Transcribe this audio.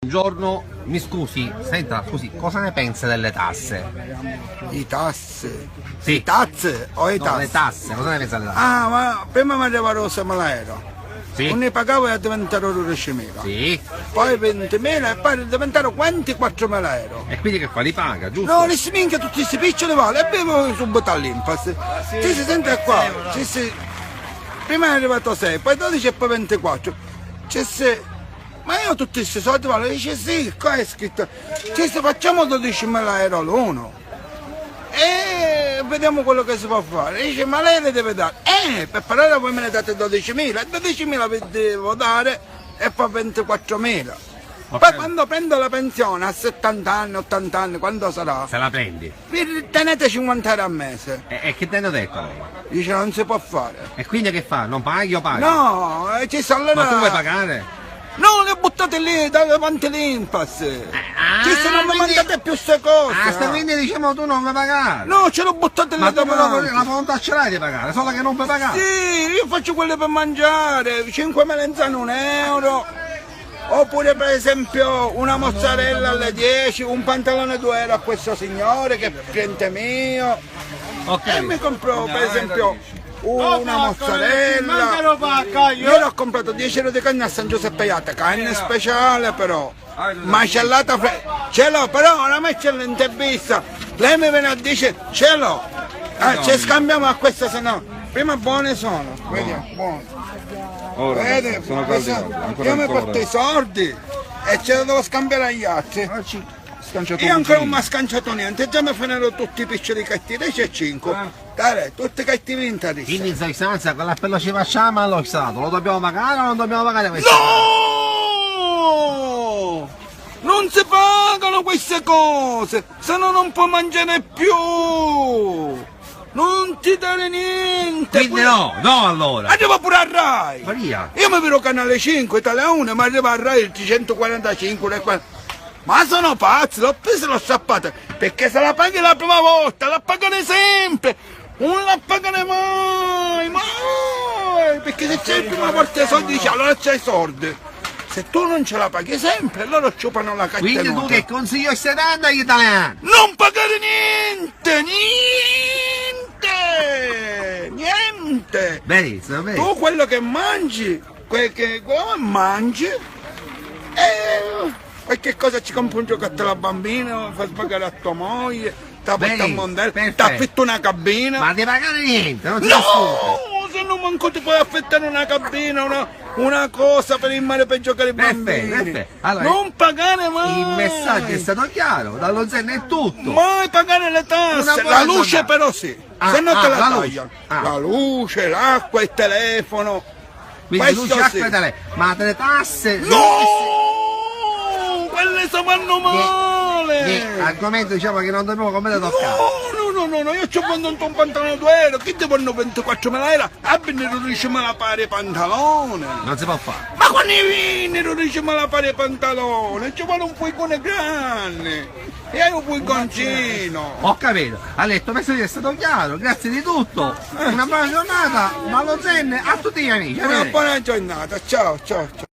Buongiorno, mi scusi, senta, scusi, cosa ne pensa delle tasse? Di tasse? Sì. Di tasse o i No, tasse? le tasse, cosa ne pensa delle tasse? Ah, ma prima mi arrivava se me l'aereo. Sì? Non ne pagavo e diventarono 12.000. Sì? Poi 20.000 e poi diventarono 24.000 euro. E quindi che fa? Li paga, giusto? No, li si minchia tutti questi piccoli vale e bevo subito all'Inpas. Ci si sente qua, prima è arrivato 6, poi 12 e poi 24. Ma io tutti questi soldi vale, dice sì, qua è scritto, facciamo 12.000 euro l'uno. E vediamo quello che si può fare. Dice, ma lei le deve dare. Per parlare voi me ne date 12.000, 12.000 vi devo dare e poi 24.000. Poi quando prendo la pensione a 70 anni, 80 anni, quando sarà? Se la prendi. Vi tenete 50 euro al mese. E che ti hanno detto lei? Dice, non si può fare. E quindi che fa? Non paghi o paghi? No, ci sta allora... Ma tu vuoi pagare? No, le buttate lì davanti all'Inpas. Non mi mandate più queste cose. Quindi diciamo tu non vuoi pagare. No, ce l'ho buttate lì Ma tu davanti. la volontà ce l'hai di pagare, solo che non puoi pagare. Sì, io faccio quelle per mangiare, 5 melanzane 1 euro. Oppure per esempio una mozzarella alle 10, un pantalone 2 euro a questo signore che è cliente mio. Okay. E mi compro per esempio una mozzarella. Io l'ho comprato 10 euro di carne a San Giuseppe Iatta, carne speciale però. Macellata ce l'ho, però non mi c'è l'intervista. Lei mi viene a dire ce l'ho. Ci scambiamo a questa, se no. Prima buone sono, vediamo, buone. Ora Vede, sono caldi, io mi porto i soldi e ce li devo scambiare agli altri. Io ancora non mi ha scanciato niente, già mi fanno tutti i piccoli cattivi, 10,5. Dai, tutti cattivi interessi. Quindi in sostanza quell'appello ci facciamo allo Stato, lo dobbiamo pagare o non dobbiamo pagare questo? No! Non si pagano queste cose, se no non puoi mangiare più! Non ti dare niente! Quindi no allora! Arriva pure a Rai! Maria! Io mi vedo Canale 5, Italia 1, ma arriva a Rai il 145, ma sono pazzi, l'ho preso e l'ho strappata, perché se la paghi la prima volta, la pagare sempre, non la pagare mai, perché se c'è la prima volta i soldi dici allora c'hai i soldi, se tu non ce la paghi sempre, loro ciupano la cattenuta. Quindi tu che consiglio stai dando agli italiani? Non pagare niente! Benissimo, benissimo. Tu quello che mangi, quello mangi, e che cosa ci compri un giocattolo alla bambina, fai pagare a tua moglie, ti porta a mondiale, ti affitto una cabina. Ma devi pagare niente, non ti No! ascolti. Se non manco ti puoi affittare una cabina, una cosa per il mare per giocare ai bambini. Perfetto. Allora, non pagare mai! Il messaggio è stato chiaro, dallo Zen è tutto. Mai pagare le tasse, la luce giornata. però sì, se no te la la tagliano. luce. La luce, l'acqua, il telefono. Quindi questo luce, sì. acqua e telefono. Ma le tasse... No! Quelle si fanno male! Argomento diciamo che non dobbiamo come toccare. No, io ci ho venduto un pantalone 2 euro, chi ti vanno 24.000 euro? Abbiano non riusciamo a pagare pantalone! Non si può fare. Ma quando vieni non riusciamo a pagare pantalone? Ci vuole un puicone grande! E hai un puiconcino! Ho capito. Ha detto, messaggio è stato chiaro, grazie di tutto. Una buona giornata, dallo Zen a tutti gli amici. Una buona giornata, ciao!